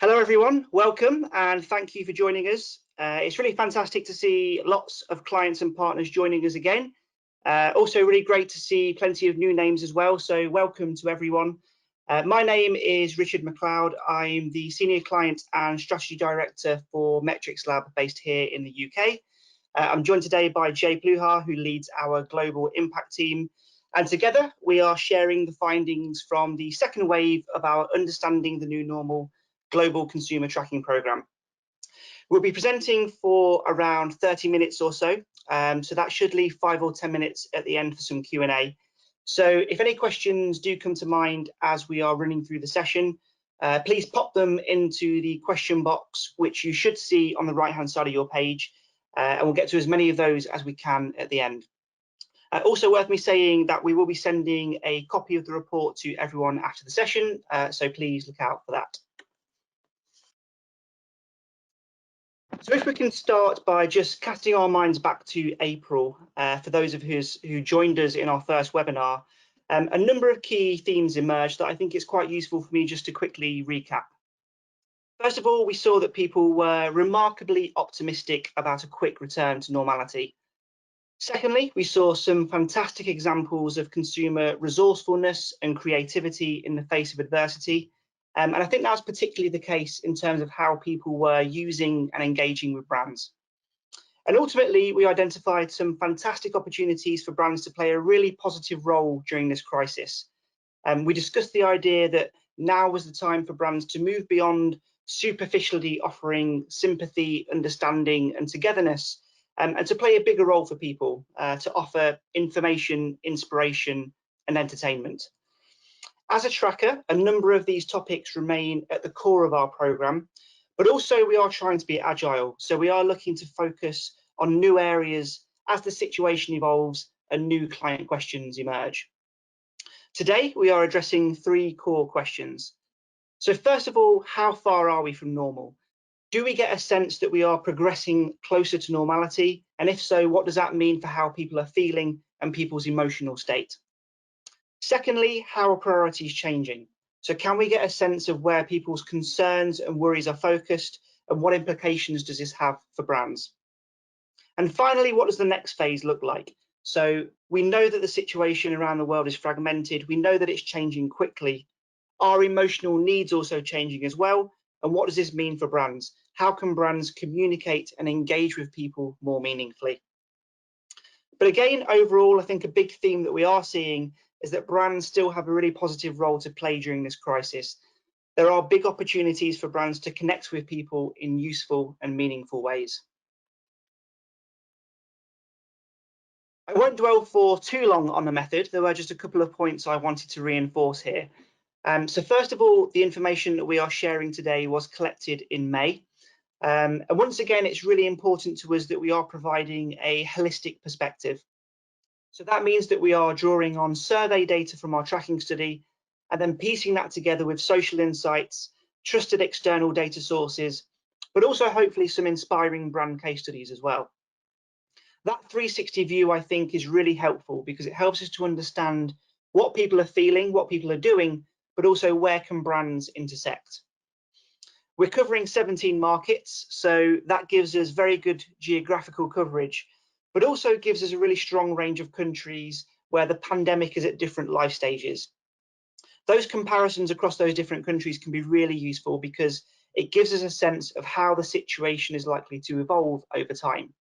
Hello everyone, welcome and thank you for joining us. It's really fantastic to see lots of clients and partners joining us again. Also really great to see plenty of new names as well, so welcome to everyone. My name is Richard McLeod. I'm the Senior Client and Strategy Director for Metrics Lab based here in the UK. I'm joined today by Jay Pluhar, who leads our Global Impact team. And together we are sharing the findings from the second wave of our Understanding the New Normal Global Consumer Tracking Programme. We'll be presenting for around 30 minutes or so, so that should leave 5 or 10 minutes at the end for some Q&A. So if any questions do come to mind as we are running through the session, please pop them into the question box, which you should see on the right-hand side of your page, and we'll get to as many of those as we can at the end. Also worth me saying that we will be sending a copy of the report to everyone after the session, so please look out for that. So if we can start by just casting our minds back to April, for those of us who joined us in our first webinar, a number of key themes emerged that I think it's quite useful for me just to quickly recap. First of all, we saw that people were remarkably optimistic about a quick return to normality. Secondly, we saw some fantastic examples of consumer resourcefulness and creativity in the face of adversity. And I think that's particularly the case in terms of how people were using and engaging with brands. And ultimately, we identified some fantastic opportunities for brands to play a really positive role during this crisis. We discussed the idea that now was the time for brands to move beyond superficially offering sympathy, understanding, and togetherness, and to play a bigger role for people, to offer information, inspiration, and entertainment. As a tracker, a number of these topics remain at the core of our programme, but also we are trying to be agile. So we are looking to focus on new areas as the situation evolves and new client questions emerge. Today, we are addressing 3 core questions. So first of all, how far are we from normal? Do we get a sense that we are progressing closer to normality? And if so, what does that mean for how people are feeling and people's emotional state? Secondly, how are priorities changing? So can we get a sense of where people's concerns and worries are focused, and what implications does this have for brands? And finally, what does the next phase look like? So we know that the situation around the world is fragmented. We know that it's changing quickly. Are emotional needs also changing as well? And what does this mean for brands? How can brands communicate and engage with people more meaningfully? But again, overall, I think a big theme that we are seeing is that brands still have a really positive role to play during this crisis. There are big opportunities for brands to connect with people in useful and meaningful ways. I won't dwell for too long on the method. There were just a couple of points I wanted to reinforce here. So first of all, the information that we are sharing today was collected in May. And once again, it's really important to us that we are providing a holistic perspective. So that means that we are drawing on survey data from our tracking study and then piecing that together with social insights, trusted external data sources, but also hopefully some inspiring brand case studies as well. That 360 view, I think, is really helpful because it helps us to understand what people are feeling, what people are doing, but also where can brands intersect. We're covering 17 markets, so that gives us very good geographical coverage, but also gives us a really strong range of countries where the pandemic is at different life stages. Those comparisons across those different countries can be really useful because it gives us a sense of how the situation is likely to evolve over time.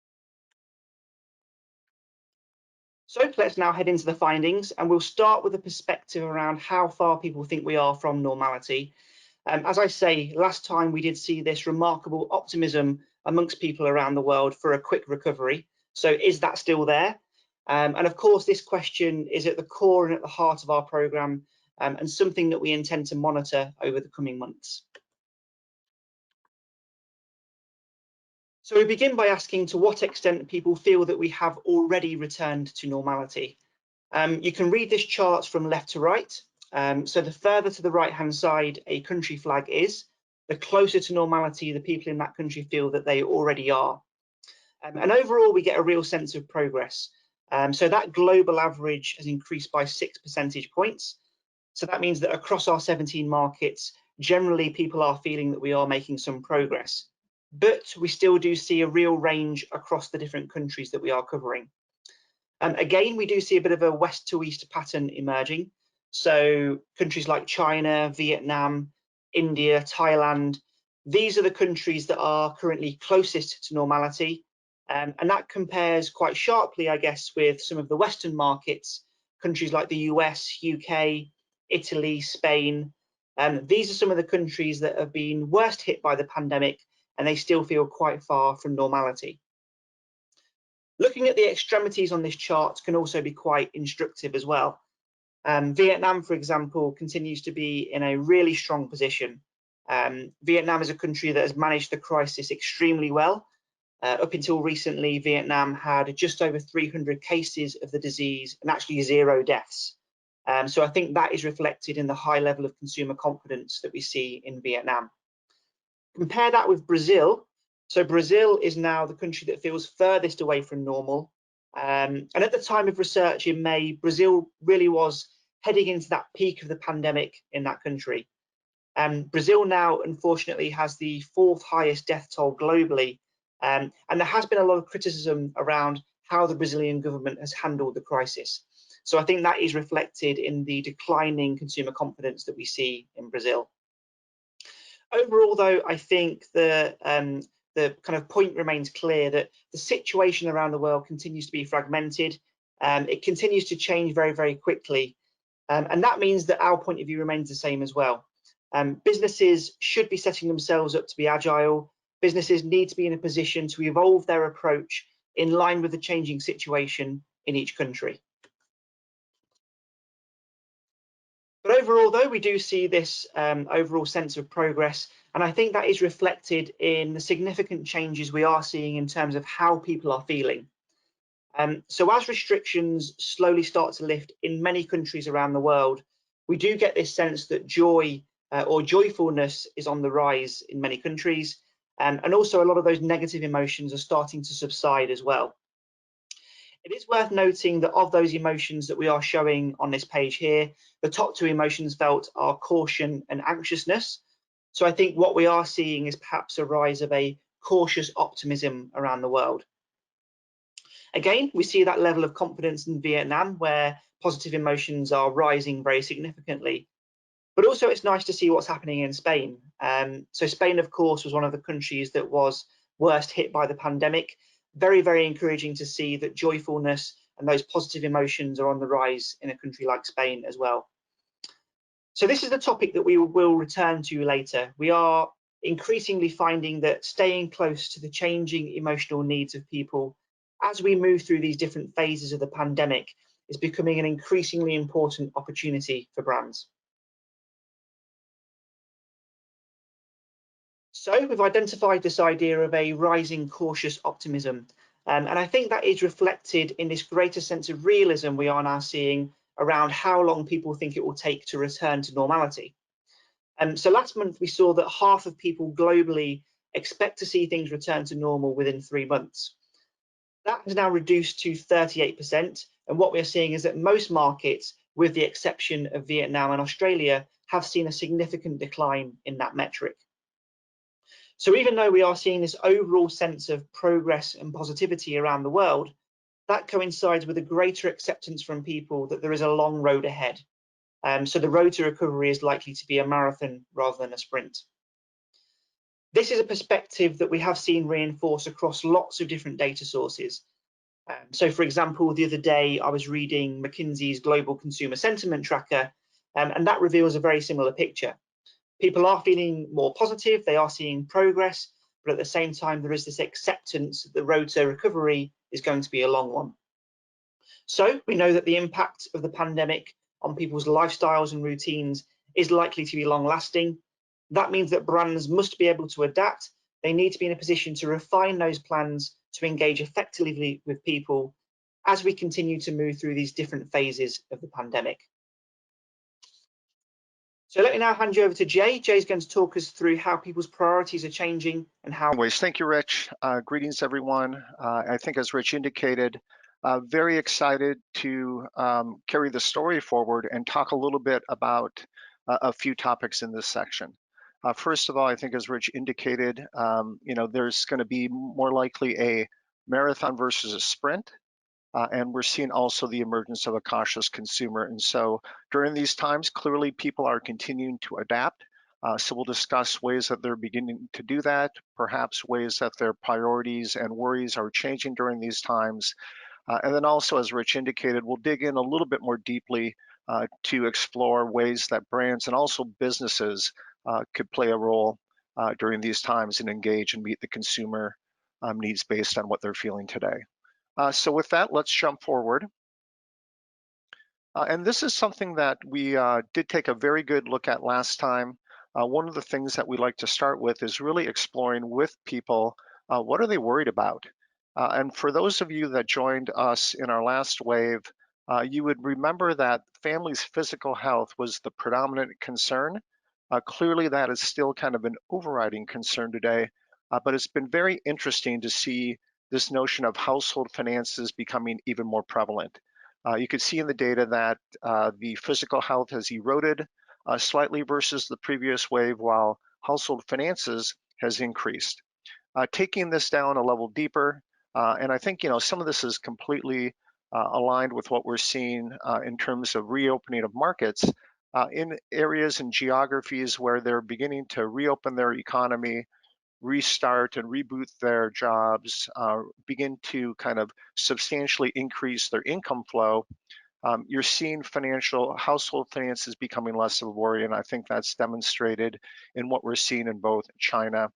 So let's now head into the findings, and we'll start with a perspective around how far people think we are from normality. As I say, last time we did see this remarkable optimism amongst people around the world for a quick recovery. So is that still there? And of course, this question is at the core and at the heart of our programme, and something that we intend to monitor over the coming months. So we begin by asking to what extent people feel that we have already returned to normality. You can read this chart from left to right. So the further to the right-hand side a country flag is, the closer to normality the people in that country feel that they already are. And overall, we get a real sense of progress. So that global average has increased by 6 percentage points. So that means that across our 17 markets, generally people are feeling that we are making some progress, but we still do see a real range across the different countries that we are covering. Again, we do see a bit of a west to east pattern emerging. So countries like China, Vietnam, India, Thailand, these are the countries that are currently closest to normality. And that compares quite sharply, I guess, with some of the Western markets, countries like the US, UK, Italy, Spain. These are some of the countries that have been worst hit by the pandemic, and they still feel quite far from normality. Looking at the extremities on this chart can also be quite instructive as well. Vietnam, for example, continues to be in a really strong position. Vietnam is a country that has managed the crisis extremely well. Up until recently, Vietnam had just over 300 cases of the disease and actually 0 deaths. So I think that is reflected in the high level of consumer confidence that we see in Vietnam. Compare that with Brazil. So Brazil is now the country that feels furthest away from normal. And at the time of research in May, Brazil really was heading into that peak of the pandemic in that country. Brazil now, unfortunately, has the 4th highest death toll globally. And there has been a lot of criticism around how the Brazilian government has handled the crisis. So I think that is reflected in the declining consumer confidence that we see in Brazil. Overall, though, I think the kind of point remains clear that the situation around the world continues to be fragmented. It continues to change very, very quickly. And that means that our point of view remains the same as well. Businesses should be setting themselves up to be agile. Businesses need to be in a position to evolve their approach in line with the changing situation in each country. But overall, though, we do see this overall sense of progress, and I think that is reflected in the significant changes we are seeing in terms of how people are feeling. So as restrictions slowly start to lift in many countries around the world, we do get this sense that joy or joyfulness is on the rise in many countries, and also a lot of those negative emotions are starting to subside as well. It is worth noting that of those emotions that we are showing on this page here, the top 2 emotions felt are caution and anxiousness. So I think what we are seeing is perhaps a rise of a cautious optimism around the world. Again, we see that level of confidence in Vietnam, where positive emotions are rising very significantly. But also it's nice to see what's happening in Spain. So Spain, of course, was one of the countries that was worst hit by the pandemic. Very, very encouraging to see that joyfulness and those positive emotions are on the rise in a country like Spain as well. So this is the topic that we will return to later. We are increasingly finding that staying close to the changing emotional needs of people as we move through these different phases of the pandemic is becoming an increasingly important opportunity for brands. So we've identified this idea of a rising cautious optimism, and I think that is reflected in this greater sense of realism we are now seeing around how long people think it will take to return to normality. So last month we saw that half of people globally expect to see things return to normal within 3 months. That has now reduced to 38%, and what we're seeing is that most markets, with the exception of Vietnam and Australia, have seen a significant decline in that metric. So even though we are seeing this overall sense of progress and positivity around the world, that coincides with a greater acceptance from people that there is a long road ahead. So the road to recovery is likely to be a marathon rather than a sprint. This is a perspective that we have seen reinforced across lots of different data sources. So for example, the other day I was reading McKinsey's Global Consumer Sentiment Tracker, and that reveals a very similar picture. People are feeling more positive, they are seeing progress, but at the same time there is this acceptance that the road to recovery is going to be a long one. So we know that the impact of the pandemic on people's lifestyles and routines is likely to be long lasting. That means that brands must be able to adapt. They need to be in a position to refine those plans to engage effectively with people as we continue to move through these different phases of the pandemic. So let me now hand you over to Jay. Jay's going to talk us through how people's priorities are changing and how. Anyways, thank you, Rich. Greetings, everyone. I think as Rich indicated, very excited to carry the story forward and talk a little bit about a few topics in this section. First of all, I think as Rich indicated, there's going to be more likely a marathon versus a sprint. And we're seeing also the emergence of a cautious consumer. And so during these times, clearly people are continuing to adapt. So we'll discuss ways that they're beginning to do that, perhaps ways that their priorities and worries are changing during these times. And then also, as Rich indicated, we'll dig in a little bit more deeply to explore ways that brands and also businesses could play a role during these times and engage and meet the consumer needs based on what they're feeling today. So with that, let's jump forward. And this is something that we did take a very good look at last time. One of the things that we like to start with is really exploring with people, what are they worried about? And for those of you that joined us in our last wave, you would remember that family's physical health was the predominant concern. Clearly, that is still kind of an overriding concern today, but it's been very interesting to see this notion of household finances becoming even more prevalent. You could see in the data that the physical health has eroded slightly versus the previous wave, while household finances has increased. Taking this down a level deeper, and I think some of this is completely aligned with what we're seeing in terms of reopening of markets in areas and geographies where they're beginning to reopen their economy, restart and reboot their jobs, begin to kind of substantially increase their income flow. You're seeing household finances becoming less of a worry, and I think that's demonstrated in what we're seeing in both China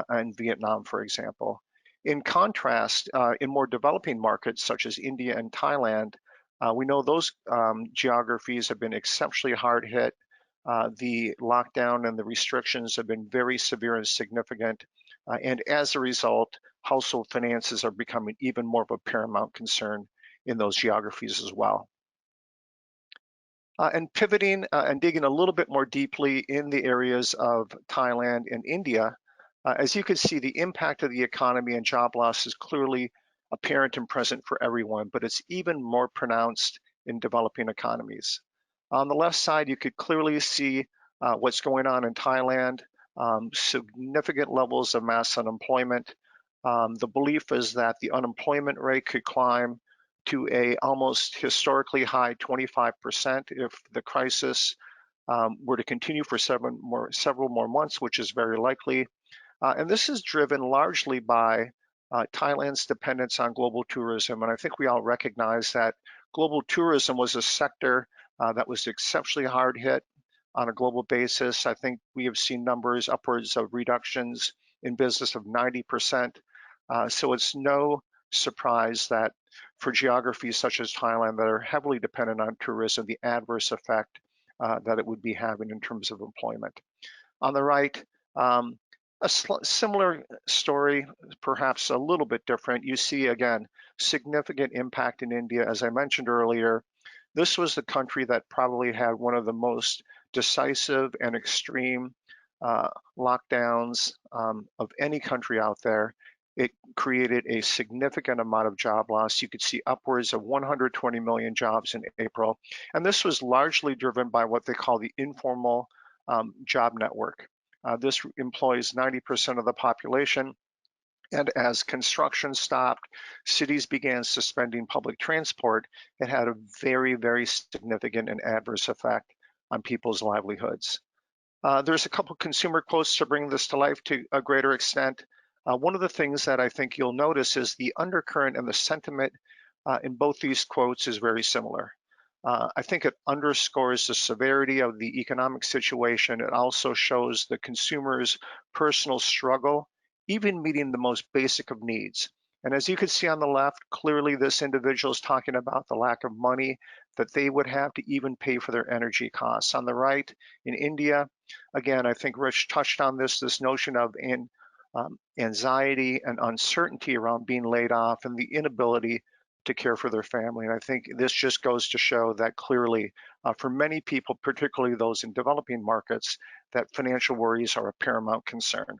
and Vietnam, for example. In contrast, in more developing markets such as India and Thailand, we know those geographies have been exceptionally hard hit. The lockdown and the restrictions have been very severe and significant. And as a result, household finances are becoming even more of a paramount concern in those geographies as well. And pivoting and digging a little bit more deeply in the areas of Thailand and India, as you can see, the impact of the economy and job loss is clearly apparent and present for everyone, but it's even more pronounced in developing economies. On the left side, you could clearly see what's going on in Thailand, significant levels of mass unemployment. The belief is that the unemployment rate could climb to a almost historically high 25% if the crisis were to continue for several more months, which is very likely. And this is driven largely by Thailand's dependence on global tourism. And I think we all recognize that global tourism was a sector that was exceptionally hard hit on a global basis. I think we have seen numbers upwards of reductions in business of 90%. So it's no surprise that for geographies such as Thailand that are heavily dependent on tourism, the adverse effect that it would be having in terms of employment. On the right, a similar story, perhaps a little bit different. You see, again, significant impact in India. As I mentioned earlier, this was the country that probably had one of the most decisive and extreme lockdowns of any country out there. It created a significant amount of job loss. You could see upwards of 120 million jobs in April. And this was largely driven by what they call the informal job network. This employs 90% of the population. And as construction stopped, cities began suspending public transport. It had a very, very significant and adverse effect on people's livelihoods. There's a couple consumer quotes to bring this to life to a greater extent. One of the things that I think you'll notice is the undercurrent and the sentiment in both these quotes is very similar. I think it underscores the severity of the economic situation. It also shows the consumer's personal struggle, even meeting the most basic of needs. And as you can see on the left, clearly this individual is talking about the lack of money that they would have to even pay for their energy costs. On the right, in India, again, I think Rich touched on this notion of anxiety and uncertainty around being laid off and the inability to care for their family. And I think this just goes to show that clearly for many people, particularly those in developing markets, that financial worries are a paramount concern.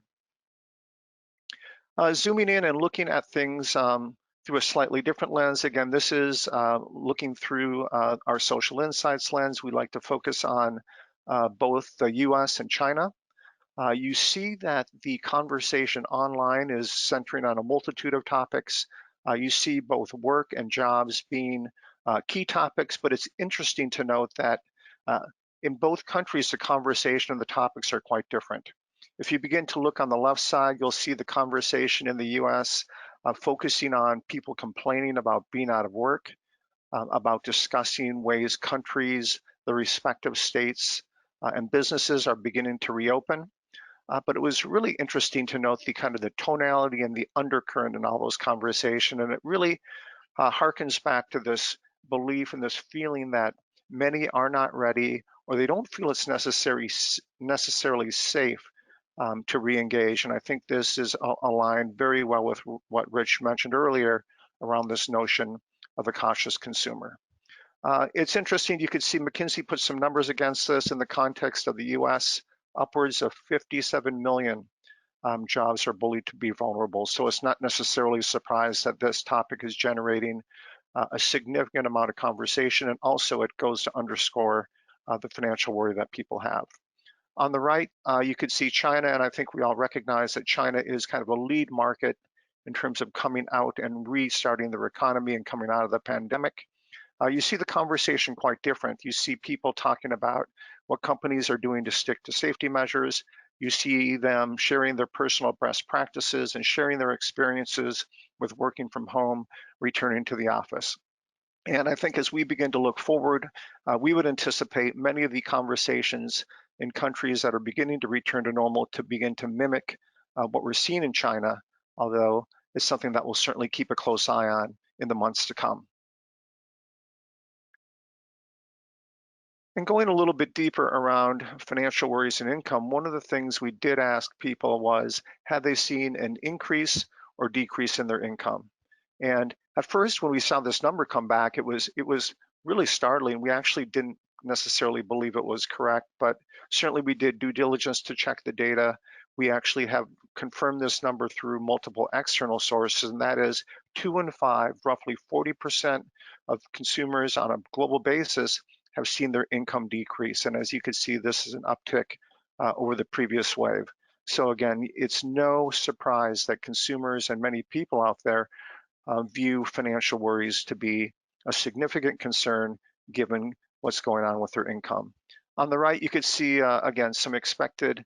Zooming in and looking at things through a slightly different lens. Again, this is looking through our social insights lens. We like to focus on both the US and China. You see that the conversation online is centering on a multitude of topics. You see both work and jobs being key topics, but it's interesting to note that uh, in both countries, the conversation and the topics are quite different. If you begin to look on the left side, you'll see the conversation in the US focusing on people complaining about being out of work, about discussing ways countries, the respective states, and businesses are beginning to reopen. But it was really interesting to note the kind of the tonality and the undercurrent in all those conversations. And it really harkens back to this belief and this feeling that many are not ready or they don't feel it's necessarily safe to re-engage. And I think this is aligned very well with what Rich mentioned earlier around this notion of the cautious consumer. It's interesting, you could see McKinsey put some numbers against this in the context of the US. Upwards of 57 million jobs are believed to be vulnerable. So it's not necessarily a surprise that this topic is generating a significant amount of conversation, and also it goes to underscore the financial worry that people have. On the right, you could see China, and I think we all recognize that China is kind of a lead market in terms of coming out and restarting their economy and coming out of the pandemic. You see the conversation quite different. You see people talking about what companies are doing to stick to safety measures. You see them sharing their personal best practices and sharing their experiences with working from home, returning to the office. And I think as we begin to look forward, we would anticipate many of the conversations in countries that are beginning to return to normal to begin to mimic what we're seeing in China, although it's something that we'll certainly keep a close eye on in the months to come. And going a little bit deeper around financial worries and income, one of the things we did ask people was, had they seen an increase or decrease in their income? And at first, when we saw this number come back, it was really startling. We actually didn't necessarily believe it was correct, but certainly we did due diligence to check the data. We actually have confirmed this number through multiple external sources, and that is 2 in 5, roughly 40% of consumers on a global basis have seen their income decrease. And as you can see, this is an uptick over the previous wave. So again, it's no surprise that consumers and many people out there view financial worries to be a significant concern given what's going on with their income. On the right, you could see, again, some expected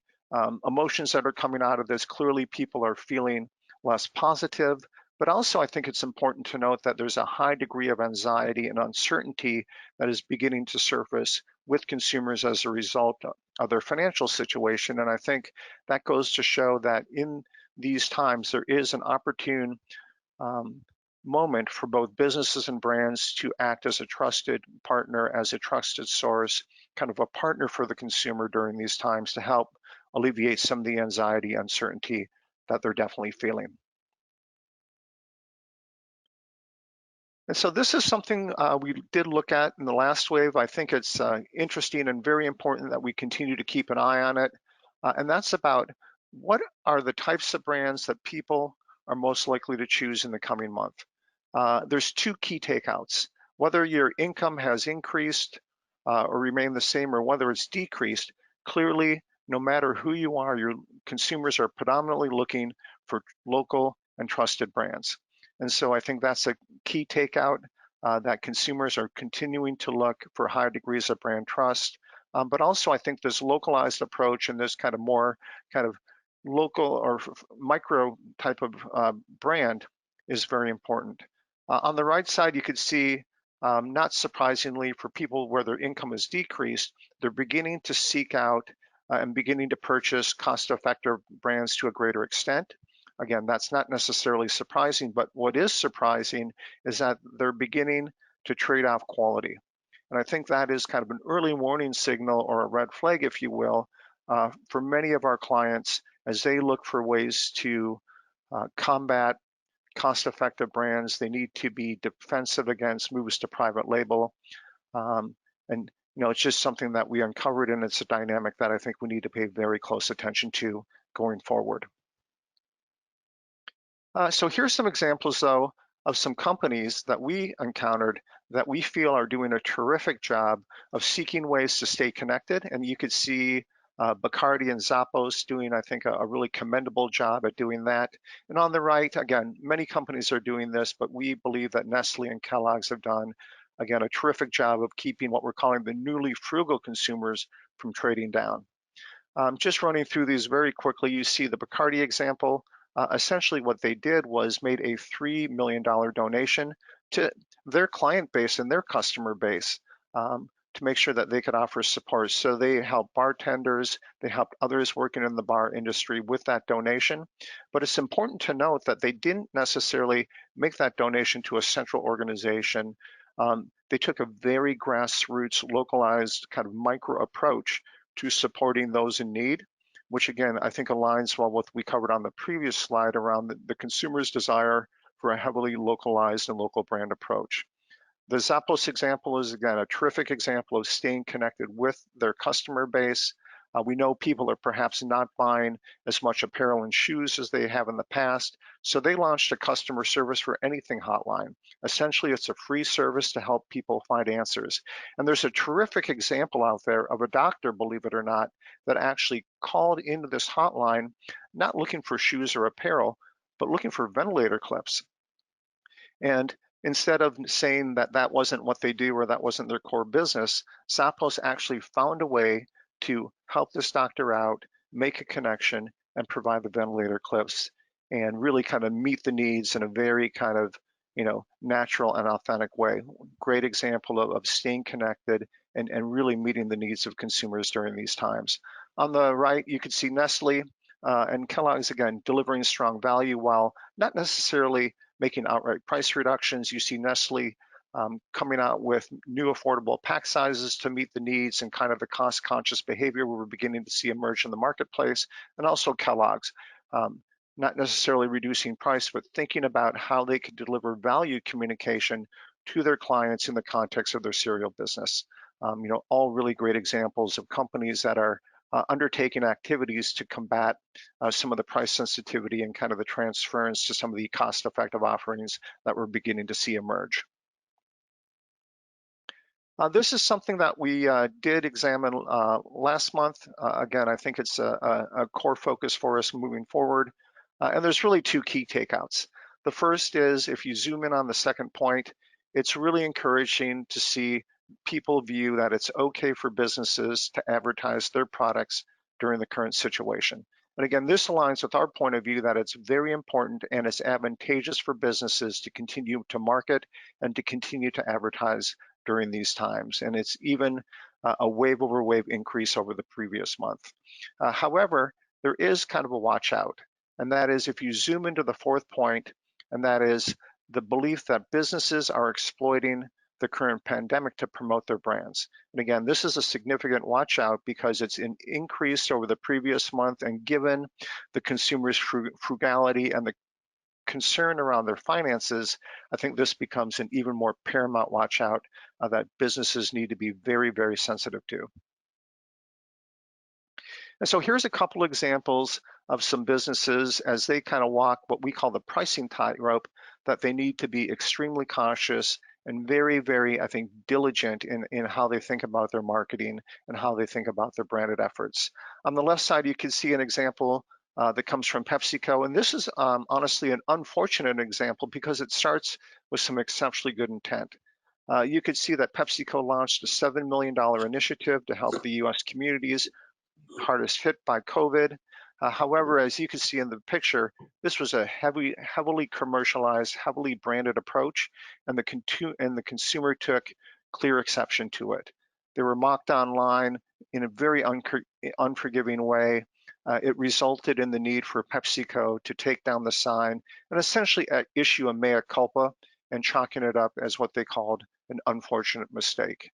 emotions that are coming out of this. Clearly, people are feeling less positive, but also I think it's important to note that there's a high degree of anxiety and uncertainty that is beginning to surface with consumers as a result of their financial situation. And I think that goes to show that in these times, there is an opportune moment for both businesses and brands to act as a trusted partner, as a trusted source, kind of a partner for the consumer during these times to help alleviate some of the anxiety, uncertainty that they're definitely feeling. And so this is something we did look at in the last wave. I think it's interesting and very important that we continue to keep an eye on it. And that's about what are the types of brands that people are most likely to choose in the coming month. There's two key takeouts. Whether your income has increased or remained the same, or whether it's decreased, clearly, no matter who you are, your consumers are predominantly looking for local and trusted brands. And so I think that's a key takeout, that consumers are continuing to look for high degrees of brand trust. But also I think this localized approach and this kind of more kind of local or micro type of brand is very important. On the right side, you could see, not surprisingly, for people where their income has decreased, they're beginning to seek out and beginning to purchase cost-effective brands to a greater extent. Again, that's not necessarily surprising, but what is surprising is that they're beginning to trade off quality. And I think that is kind of an early warning signal or a red flag, if you will, for many of our clients as they look for ways to combat cost-effective brands. They need to be defensive against moves to private label. And it's just something that we uncovered, and it's a dynamic that I think we need to pay very close attention to going forward. So here's some examples, though, of some companies that we encountered that we feel are doing a terrific job of seeking ways to stay connected. And you could see Bacardi and Zappos doing, I think, a really commendable job at doing that. And on the right, again, many companies are doing this, but we believe that Nestle and Kellogg's have done, again, a terrific job of keeping what we're calling the newly frugal consumers from trading down. Just running through these very quickly, you see the Bacardi example. Essentially what they did was made a $3 million donation to their client base and their customer base to make sure that they could offer support. So they helped bartenders, they helped others working in the bar industry with that donation. But it's important to note that they didn't necessarily make that donation to a central organization. They took a very grassroots, localized kind of micro approach to supporting those in need, which again, I think aligns well with what we covered on the previous slide around the consumer's desire for a heavily localized and local brand approach. The Zappos example is, again, a terrific example of staying connected with their customer base. We know people are perhaps not buying as much apparel and shoes as they have in the past, so they launched a customer service for anything hotline. Essentially, it's a free service to help people find answers. And there's a terrific example out there of a doctor, believe it or not, that actually called into this hotline, not looking for shoes or apparel, but looking for ventilator clips. And instead of saying that that wasn't what they do or that wasn't their core business, Zappos actually found a way to help this doctor out, make a connection, and provide the ventilator clips and really kind of meet the needs in a very kind of, natural and authentic way. Great example of staying connected and really meeting the needs of consumers during these times. On the right, you can see Nestle and Kellogg's, again, delivering strong value while not necessarily making outright price reductions. You see Nestle coming out with new affordable pack sizes to meet the needs and kind of the cost-conscious behavior we're beginning to see emerge in the marketplace, and also Kellogg's, not necessarily reducing price, but thinking about how they could deliver value communication to their clients in the context of their cereal business. All really great examples of companies that are undertaking activities to combat some of the price sensitivity and kind of the transference to some of the cost-effective offerings that we're beginning to see emerge. This is something that we did examine last month. Again, I think it's a core focus for us moving forward. And there's really two key takeouts. The first is, if you zoom in on the second point, it's really encouraging to see people view that it's okay for businesses to advertise their products during the current situation. And again, this aligns with our point of view that it's very important and it's advantageous for businesses to continue to market and to continue to advertise during these times. And it's even a wave over wave increase over the previous month. However, there is kind of a watch out. And that is, if you zoom into the fourth point, and that is the belief that businesses are exploiting the current pandemic to promote their brands. And again, this is a significant watch out because it's increased over the previous month, and given the consumer's frugality and the concern around their finances, I think this becomes an even more paramount watch out that businesses need to be very, very sensitive to. And so here's a couple examples of some businesses as they kind of walk what we call the pricing tightrope, that they need to be extremely cautious and very, very, I think, diligent in how they think about their marketing and how they think about their branded efforts. On the left side, you can see an example that comes from PepsiCo. And this is honestly an unfortunate example because it starts with some exceptionally good intent. You could see that PepsiCo launched a $7 million initiative to help the US communities hardest hit by COVID. However, as you can see in the picture, this was a heavily commercialized, heavily branded approach, and the consumer took clear exception to it. They were mocked online in a very unforgiving way. It resulted in the need for PepsiCo to take down the sign and essentially issue a mea culpa and chalking it up as what they called an unfortunate mistake.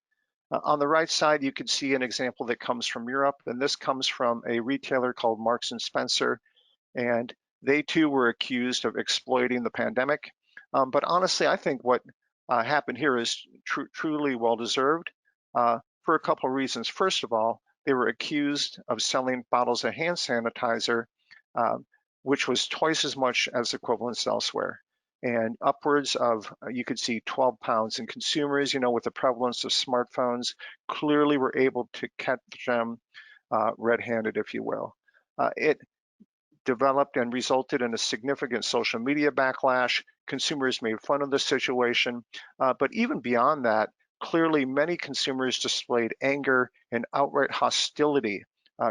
On the right side, you can see an example that comes from Europe, and this comes from a retailer called Marks and Spencer, and they too were accused of exploiting the pandemic. But honestly, I think what happened here is truly well-deserved for a couple of reasons. First of all, they were accused of selling bottles of hand sanitizer, which was twice as much as equivalents elsewhere, and upwards of, you could see 12 pounds. And consumers, with the prevalence of smartphones, clearly were able to catch them red-handed, if you will. It developed and resulted in a significant social media backlash. Consumers made fun of the situation, but even beyond that, clearly many consumers displayed anger and outright hostility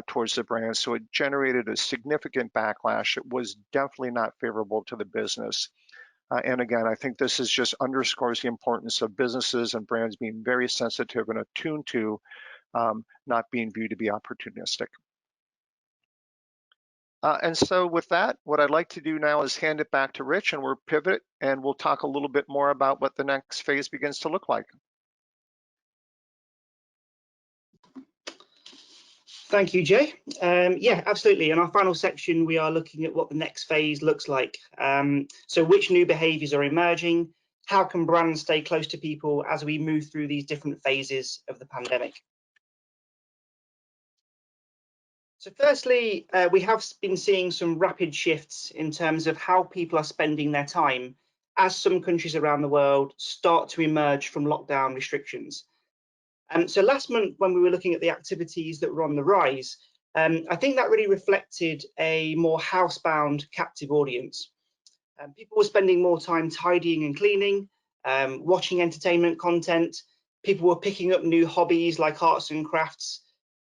towards the brand, so it generated a significant backlash. It was definitely not favorable to the business. And again, I think this just underscores the importance of businesses and brands being very sensitive and attuned to not being viewed to be opportunistic. And so with that, what I'd like to do now is hand it back to Rich, and we'll pivot and we'll talk a little bit more about what the next phase begins to look like. Thank you, Jay. Yeah, absolutely. In our final section, we are looking at what the next phase looks like. So which new behaviors are emerging? How can brands stay close to people as we move through these different phases of the pandemic? So firstly, we have been seeing some rapid shifts in terms of how people are spending their time as some countries around the world start to emerge from lockdown restrictions. So last month, when we were looking at the activities that were on the rise, I think that really reflected a more housebound, captive audience. People were spending more time tidying and cleaning, watching entertainment content. People were picking up new hobbies like arts and crafts.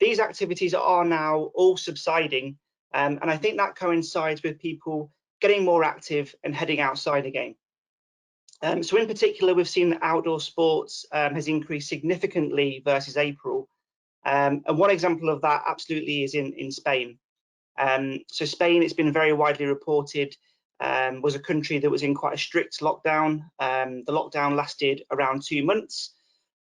These activities are now all subsiding, and I think that coincides with people getting more active and heading outside again. So in particular, we've seen that outdoor sports has increased significantly versus April. And one example of that absolutely is in Spain. So Spain, it's been very widely reported, was a country that was in quite a strict lockdown. The lockdown lasted around 2 months.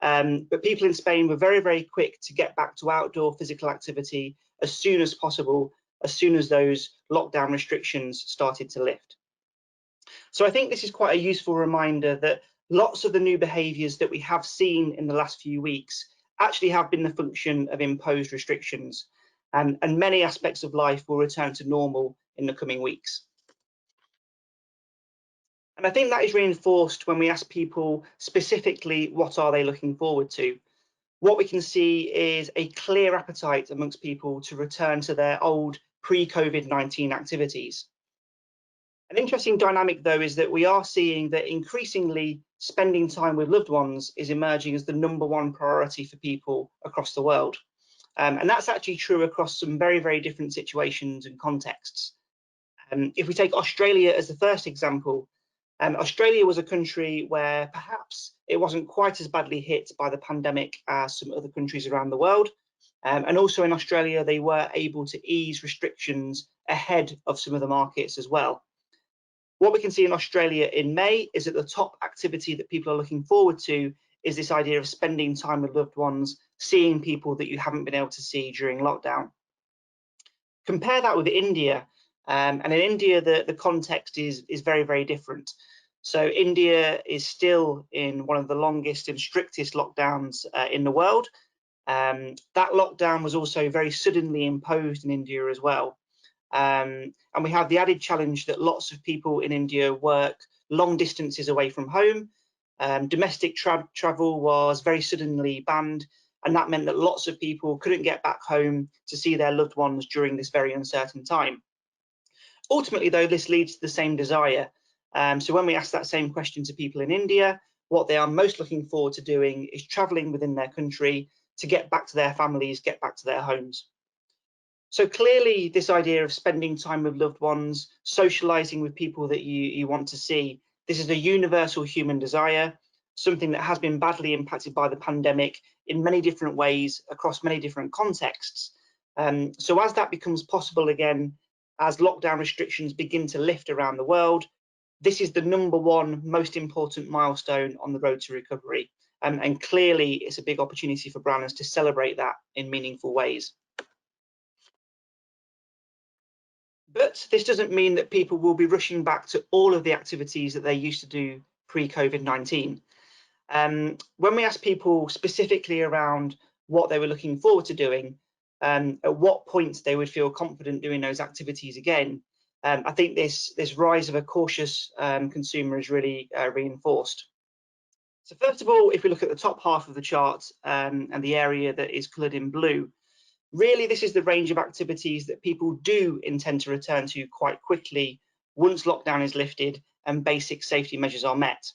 But people in Spain were very, very quick to get back to outdoor physical activity as soon as possible, as soon as those lockdown restrictions started to lift. So I think this is quite a useful reminder that lots of the new behaviours that we have seen in the last few weeks actually have been the function of imposed restrictions, and many aspects of life will return to normal in the coming weeks. And I think that is reinforced when we ask people specifically what are they looking forward to. What we can see is a clear appetite amongst people to return to their old pre-COVID-19 activities. An interesting dynamic, though, is that we are seeing that increasingly spending time with loved ones is emerging as the #1 priority for people across the world. And that's actually true across some very, very different situations and contexts. If we take Australia as the first example, Australia was a country where perhaps it wasn't quite as badly hit by the pandemic as some other countries around the world. And also in Australia, they were able to ease restrictions ahead of some of the markets as well. What we can see in Australia in May is that the top activity that people are looking forward to is this idea of spending time with loved ones, seeing people that you haven't been able to see during lockdown. Compare that with India, and in India, the context is very, very different. So India is still in one of the longest and strictest lockdowns in the world. That lockdown was also very suddenly imposed in India as well. And we have the added challenge that lots of people in India work long distances away from home. Domestic travel was very suddenly banned, and that meant that lots of people couldn't get back home to see their loved ones during this very uncertain time. Ultimately, though, this leads to the same desire. So when we ask that same question to people in India, what they are most looking forward to doing is traveling within their country to get back to their families, get back to their homes. So clearly, this idea of spending time with loved ones, socializing with people that you want to see, this is a universal human desire, something that has been badly impacted by the pandemic in many different ways across many different contexts. So as that becomes possible again, as lockdown restrictions begin to lift around the world, this is the #1 most important milestone on the road to recovery. And clearly, it's a big opportunity for brands to celebrate that in meaningful ways. But this doesn't mean that people will be rushing back to all of the activities that they used to do pre-COVID-19. When we ask people specifically around what they were looking forward to doing, at what point they would feel confident doing those activities again, I think this rise of a cautious consumer is really reinforced. So first of all, if we look at the top half of the chart and the area that is coloured in blue, Really, this is the range of activities that people do intend to return to quite quickly once lockdown is lifted and basic safety measures are met.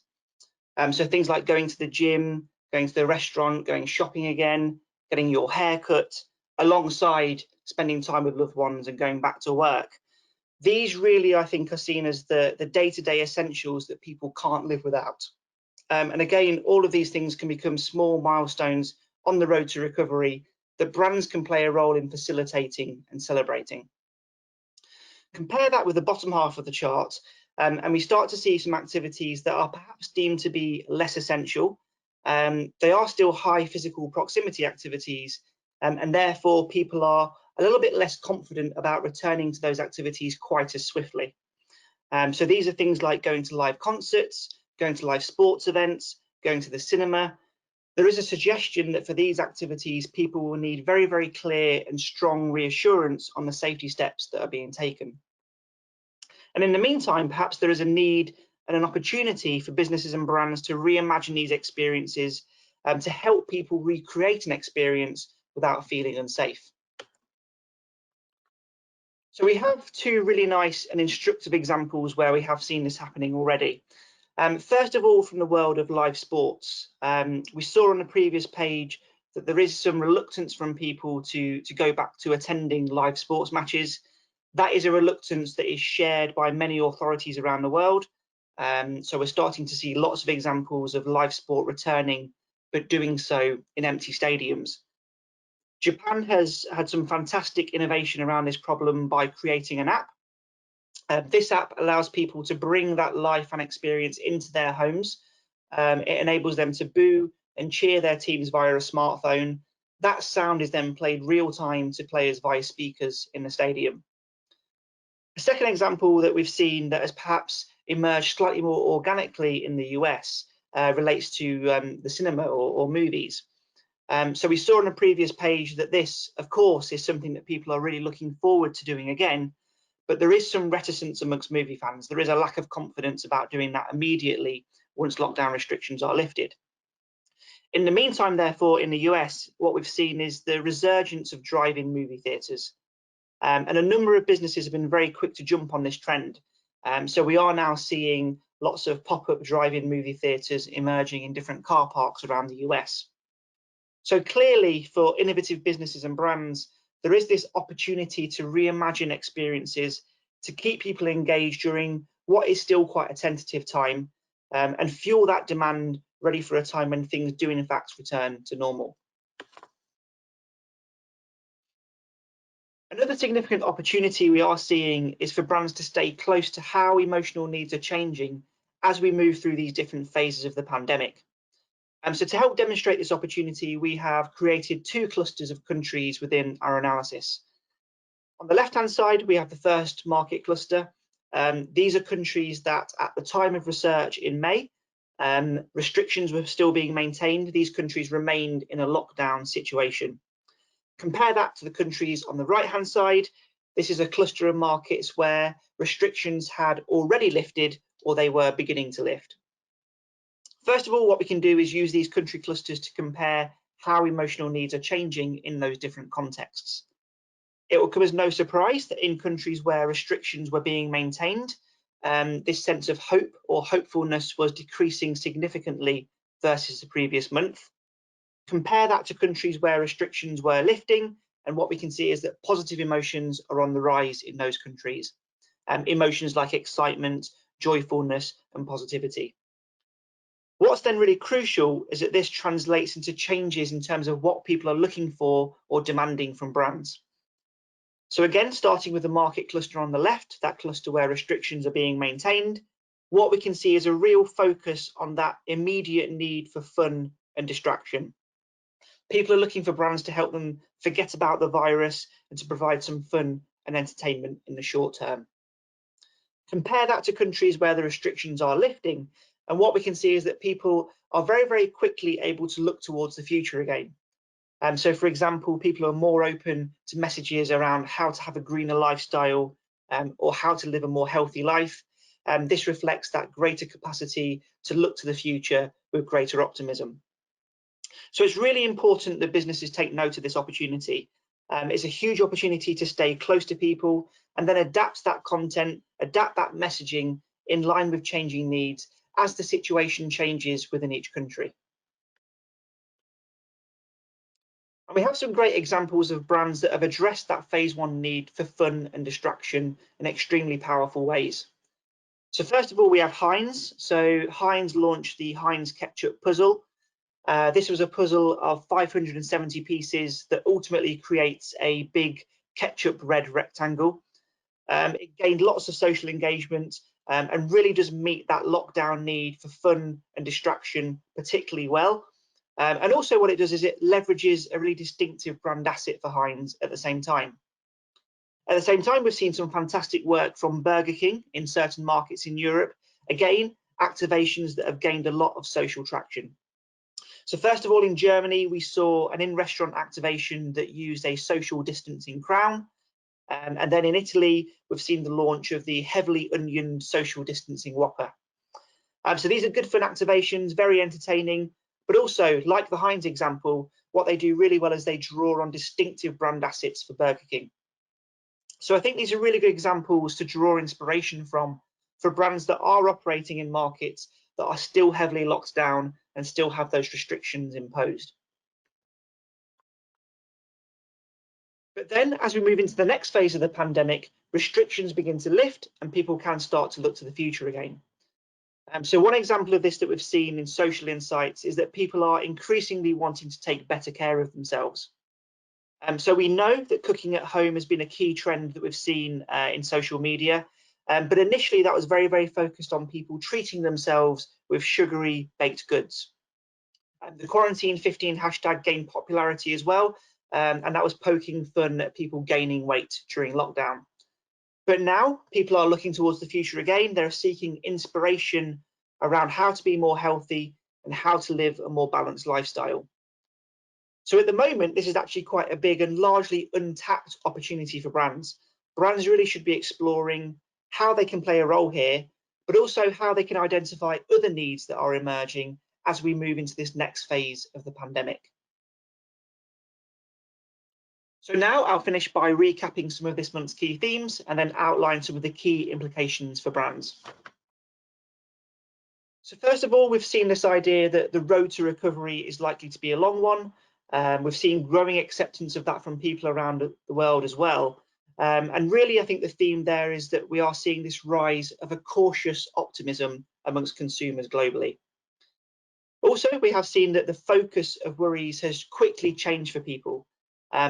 So things like going to the gym, going to the restaurant, going shopping again, getting your hair cut, alongside spending time with loved ones and going back to work. These really, I think, are seen as the day-to-day essentials that people can't live without. And again, all of these things can become small milestones on the road to recovery that brands can play a role in facilitating and celebrating. Compare that with the bottom half of the chart, and we start to see some activities that are perhaps deemed to be less essential. They are still high physical proximity activities, and therefore people are a little bit less confident about returning to those activities quite as swiftly. So these are things like going to live concerts, going to live sports events, going to the cinema. There is a suggestion that for these activities, people will need very, very clear and strong reassurance on the safety steps that are being taken. And in the meantime, perhaps there is a need and an opportunity for businesses and brands to reimagine these experiences to help people recreate an experience without feeling unsafe. So we have two really nice and instructive examples where we have seen this happening already. First of all, from the world of live sports, we saw on the previous page that there is some reluctance from people to go back to attending live sports matches. That is a reluctance that is shared by many authorities around the world. So we're starting to see lots of examples of live sport returning, but doing so in empty stadiums. Japan has had some fantastic innovation around this problem by creating an app. This app allows people to bring that live fan experience into their homes. It enables them to boo and cheer their teams via a smartphone. That sound is then played real time to players via speakers in the stadium. A second example that we've seen that has perhaps emerged slightly more organically in the US relates to the cinema or movies. So we saw on a previous page that this, of course, is something that people are really looking forward to doing again, but there is some reticence amongst movie fans. There is a lack of confidence about doing that immediately once lockdown restrictions are lifted. In the meantime, therefore, in the US, what we've seen is the resurgence of drive-in movie theatres. And a number of businesses have been very quick to jump on this trend. So we are now seeing lots of pop-up drive-in movie theatres emerging in different car parks around the US. So clearly, for innovative businesses and brands, there is this opportunity to reimagine experiences, to keep people engaged during what is still quite a tentative time, and fuel that demand ready for a time when things do in fact return to normal. Another significant opportunity we are seeing is for brands to stay close to how emotional needs are changing as we move through these different phases of the pandemic. So to help demonstrate this opportunity, we have created two clusters of countries within our analysis. On the left-hand side, we have the first market cluster. These are countries that at the time of research in May, restrictions were still being maintained. These countries remained in a lockdown situation. Compare that to the countries on the right-hand side. This is a cluster of markets where restrictions had already lifted or they were beginning to lift. First of all, what we can do is use these country clusters to compare how emotional needs are changing in those different contexts. It will come as no surprise that in countries where restrictions were being maintained, this sense of hope or hopefulness was decreasing significantly versus the previous month. Compare that to countries where restrictions were lifting, and what we can see is that positive emotions are on the rise in those countries. Emotions like excitement, joyfulness, and positivity. What's then really crucial is that this translates into changes in terms of what people are looking for or demanding from brands. So again, starting with the market cluster on the left, that cluster where restrictions are being maintained, what we can see is a real focus on that immediate need for fun and distraction. People are looking for brands to help them forget about the virus and to provide some fun and entertainment in the short term. Compare that to countries where the restrictions are lifting, and what we can see is that people are very, very quickly able to look towards the future again. So, for example, people are more open to messages around how to have a greener lifestyle or how to live a more healthy life. This reflects that greater capacity to look to the future with greater optimism. So it's really important that businesses take note of this opportunity. It's a huge opportunity to stay close to people and then adapt that content, adapt that messaging in line with changing needs as the situation changes within each country. And we have some great examples of brands that have addressed that phase one need for fun and distraction in extremely powerful ways. So first of all, we have Heinz. So Heinz launched the Heinz Ketchup Puzzle. This was a puzzle of 570 pieces that ultimately creates a big ketchup red rectangle. It gained lots of social engagement and really does meet that lockdown need for fun and distraction particularly well. And also what it does is it leverages a really distinctive brand asset for Heinz at the same time. At the same time, we've seen some fantastic work from Burger King in certain markets in Europe. Again, activations that have gained a lot of social traction. So first of all, in Germany, we saw an in-restaurant activation that used a social distancing crown. And then in Italy, we've seen the launch of the heavily onioned social distancing Whopper. So these are good fun activations, very entertaining, but also, like the Heinz example, what they do really well is they draw on distinctive brand assets for Burger King. So I think these are really good examples to draw inspiration from for brands that are operating in markets that are still heavily locked down and still have those restrictions imposed. But then as we move into the next phase of the pandemic, restrictions begin to lift and people can start to look to the future again. So one example of this that we've seen in social insights is that people are increasingly wanting to take better care of themselves. So we know that cooking at home has been a key trend that we've seen in social media, but initially that was very, very focused on people treating themselves with sugary baked goods. The quarantine 15 hashtag gained popularity as well, and that was poking fun at people gaining weight during lockdown. But now people are looking towards the future again. They're seeking inspiration around how to be more healthy and how to live a more balanced lifestyle. So at the moment, this is actually quite a big and largely untapped opportunity for brands. Brands really should be exploring how they can play a role here, but also how they can identify other needs that are emerging as we move into this next phase of the pandemic. So now I'll finish by recapping some of this month's key themes and then outline some of the key implications for brands. So first of all, we've seen this idea that the road to recovery is likely to be a long one. We've seen growing acceptance of that from people around the world as well. And really, I think the theme there is that we are seeing this rise of a cautious optimism amongst consumers globally. Also, we have seen that the focus of worries has quickly changed for people.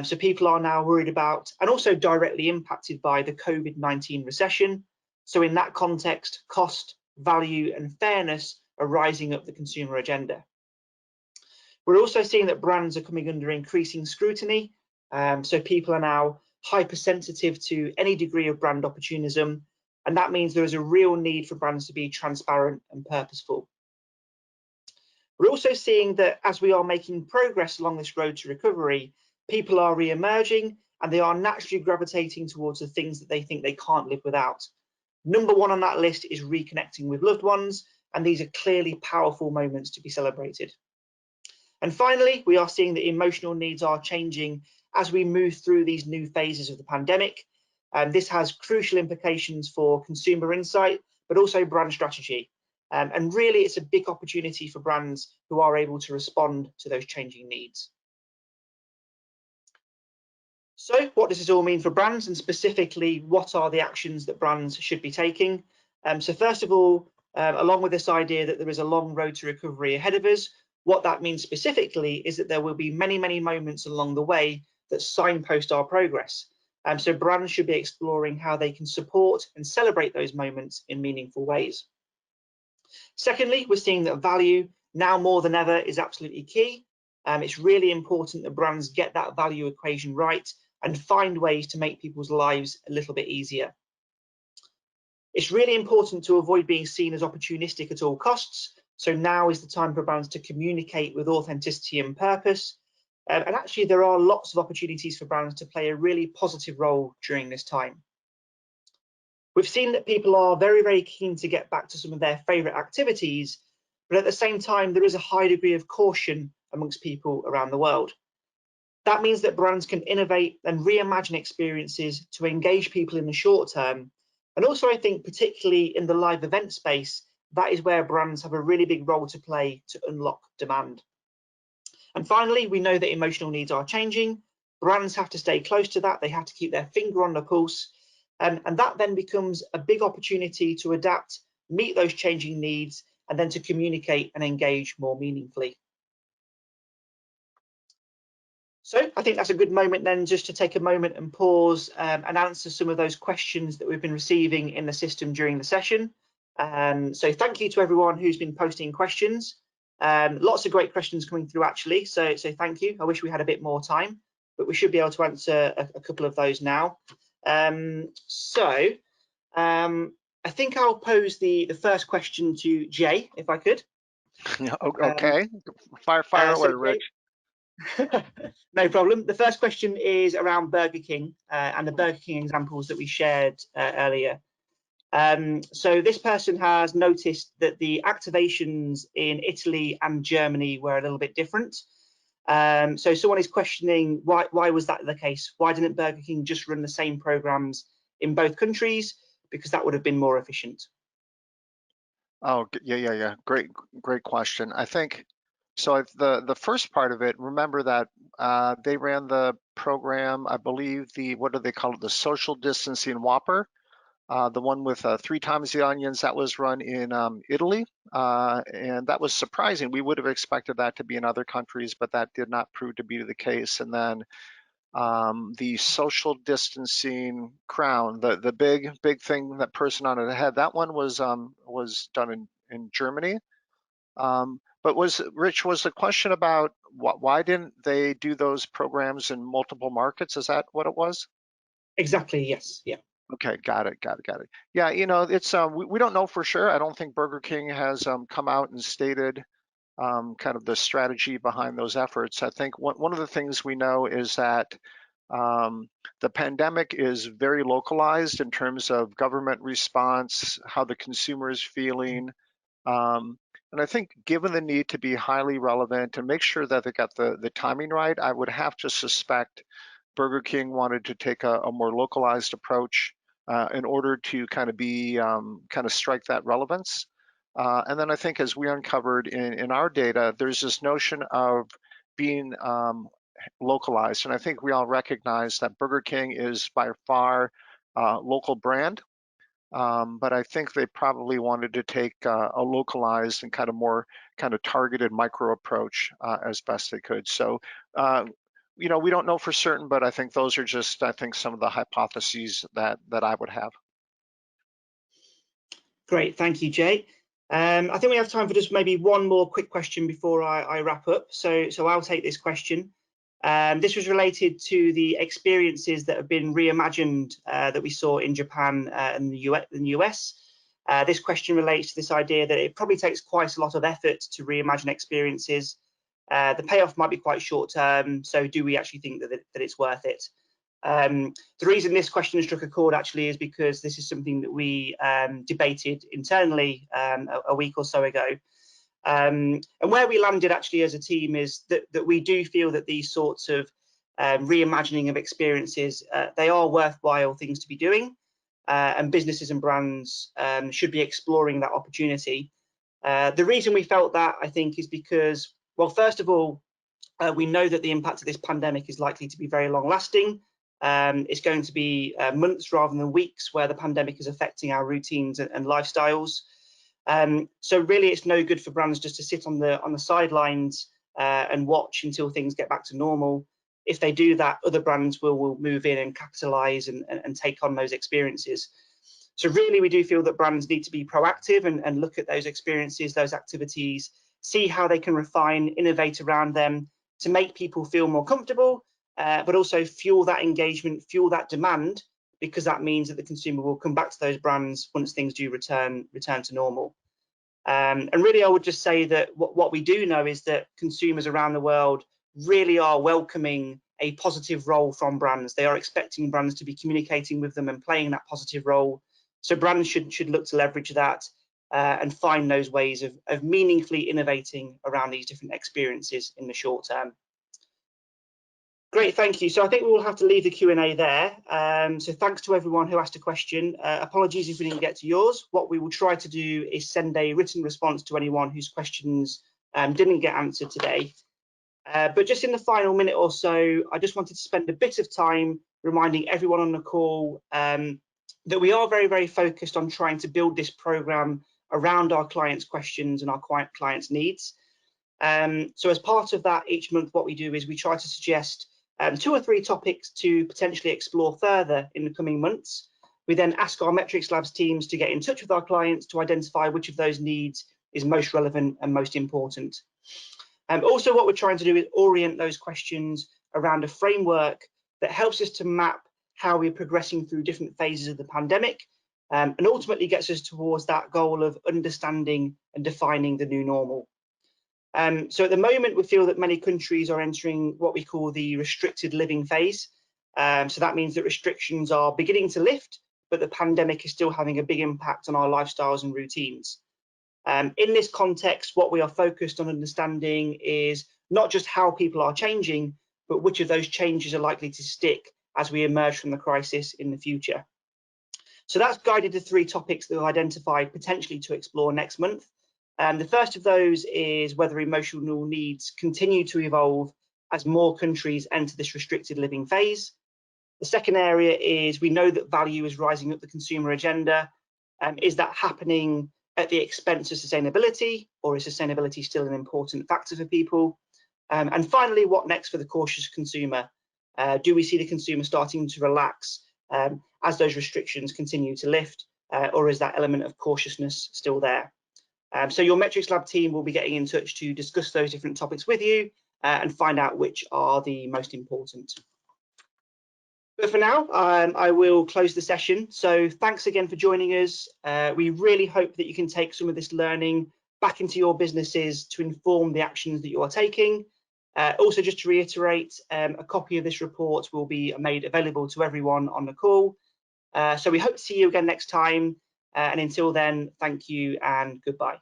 So people are now worried about and also directly impacted by the COVID-19 recession. So in that context, cost, value and fairness are rising up the consumer agenda. We're also seeing that brands are coming under increasing scrutiny. So people are now hypersensitive to any degree of brand opportunism. And that means there is a real need for brands to be transparent and purposeful. We're also seeing that as we are making progress along this road to recovery, people are re-emerging and they are naturally gravitating towards the things that they think they can't live without. Number one on that list is reconnecting with loved ones, and these are clearly powerful moments to be celebrated. And finally, we are seeing that emotional needs are changing as we move through these new phases of the pandemic. And this has crucial implications for consumer insight, but also brand strategy. And really, it's a big opportunity for brands who are able to respond to those changing needs. So what does this all mean for brands, and specifically, what are the actions that brands should be taking? So first of all, along with this idea that there is a long road to recovery ahead of us, what that means specifically is that there will be many, many moments along the way that signpost our progress. So brands should be exploring how they can support and celebrate those moments in meaningful ways. Secondly, we're seeing that value now more than ever is absolutely key. It's really important that brands get that value equation right and find ways to make people's lives a little bit easier. It's really important to avoid being seen as opportunistic at all costs. So now is the time for brands to communicate with authenticity and purpose. And actually, there are lots of opportunities for brands to play a really positive role during this time. We've seen that people are very, very keen to get back to some of their favourite activities, but at the same time, there is a high degree of caution amongst people around the world. That means that brands can innovate and reimagine experiences to engage people in the short term. And also, I think, particularly in the live event space, that is where brands have a really big role to play to unlock demand. And finally, we know that emotional needs are changing. Brands have to stay close to that. They have to keep their finger on the pulse. And that then becomes a big opportunity to adapt, meet those changing needs, and then to communicate and engage more meaningfully. So I think that's a good moment then just to take a moment and pause and answer some of those questions that we've been receiving in the system during the session. So thank you to everyone who's been posting questions. Lots of great questions coming through actually, so thank you. I wish we had a bit more time, but we should be able to answer a couple of those now. I think I'll pose the first question to Jay, if I could. Okay, fire away, So Rich. no problem. The first question is around Burger King and the Burger King examples that we shared earlier. So this person has noticed that the activations in Italy and Germany were a little bit different. So someone is questioning why was that the case? Why didn't Burger King just run the same programs in both countries? Because that would have been more efficient. Oh, yeah. Great question. I think so. The first part of it, remember that they ran the program, I believe what do they call it? The social distancing Whopper, the one with 3 times the onions, that was run in Italy, and that was surprising. We would have expected that to be in other countries, but that did not prove to be the case. And then the social distancing crown, the big thing, that person on the head, that one was done in Germany. But Rich, was the question about why didn't they do those programs in multiple markets? Is that what it was? Exactly. Yes. Yeah. Okay, got it. Yeah, it's we don't know for sure. I don't think Burger King has come out and stated kind of the strategy behind those efforts. I think one of the things we know is that the pandemic is very localized in terms of government response, how the consumer is feeling. And I think given the need to be highly relevant and make sure that they got the timing right, I would have to suspect Burger King wanted to take a more localized approach in order to kind of be kind of strike that relevance. And then I think as we uncovered in our data, there's this notion of being localized. And I think we all recognize that Burger King is by far a local brand. But I think they probably wanted to take a localized and kind of more kind of targeted micro approach as best they could. So, we don't know for certain, but I think those are just, I think, some of the hypotheses that I would have. Great, thank you, Jay. I think we have time for just maybe one more quick question before I wrap up. So I'll take this question. This was related to the experiences that have been reimagined that we saw in Japan and the US. This question relates to this idea that it probably takes quite a lot of effort to reimagine experiences. The payoff might be quite short term, so do we actually think that it's worth it? The reason this question struck a chord actually is because this is something that we debated internally a week or so ago. And where we landed actually as a team is that we do feel that these sorts of reimagining of experiences, they are worthwhile things to be doing, and businesses and brands should be exploring that opportunity. The reason we felt that, I think, is because, well, first of all, we know that the impact of this pandemic is likely to be very long lasting. It's going to be months rather than weeks where the pandemic is affecting our routines and lifestyles. So really, it's no good for brands just to sit on the sidelines and watch until things get back to normal. If they do that, other brands will move in and capitalize and take on those experiences. So really, we do feel that brands need to be proactive and look at those experiences, those activities, see how they can refine, innovate around them to make people feel more comfortable, but also fuel that engagement, fuel that demand, because that means that the consumer will come back to those brands once things do return to normal. And really, I would just say that what we do know is that consumers around the world really are welcoming a positive role from brands. They are expecting brands to be communicating with them and playing that positive role. So brands should look to leverage that and find those ways of meaningfully innovating around these different experiences in the short term. Great, thank you. So I think we will have to leave the Q&A there. So thanks to everyone who asked a question. Apologies if we didn't get to yours. What we will try to do is send a written response to anyone whose questions didn't get answered today. But just in the final minute or so, I just wanted to spend a bit of time reminding everyone on the call that we are very, very focused on trying to build this program around our clients' questions and our clients' needs. So as part of that, each month what we do is we try to suggest 2 or 3 topics to potentially explore further in the coming months. We then ask our Metrics Labs teams to get in touch with our clients to identify which of those needs is most relevant and most important. Also, what we're trying to do is orient those questions around a framework that helps us to map how we're progressing through different phases of the pandemic, and ultimately gets us towards that goal of understanding and defining the new normal. So at the moment, we feel that many countries are entering what we call the restricted living phase. So that means that restrictions are beginning to lift, but the pandemic is still having a big impact on our lifestyles and routines. In this context, what we are focused on understanding is not just how people are changing, but which of those changes are likely to stick as we emerge from the crisis in the future. So that's guided the 3 topics that we've identified potentially to explore next month. The first of those is whether emotional needs continue to evolve as more countries enter this restricted living phase. The second area is we know that value is rising up the consumer agenda. Is that happening at the expense of sustainability, or is sustainability still an important factor for people? And finally, what next for the cautious consumer? Do we see the consumer starting to relax as those restrictions continue to lift, or is that element of cautiousness still there? So your Metrics Lab team will be getting in touch to discuss those different topics with you and find out which are the most important. But for now, I will close the session. So thanks again for joining us. We really hope that you can take some of this learning back into your businesses to inform the actions that you are taking. Also, just to reiterate, a copy of this report will be made available to everyone on the call. So we hope to see you again next time. And until then, thank you and goodbye.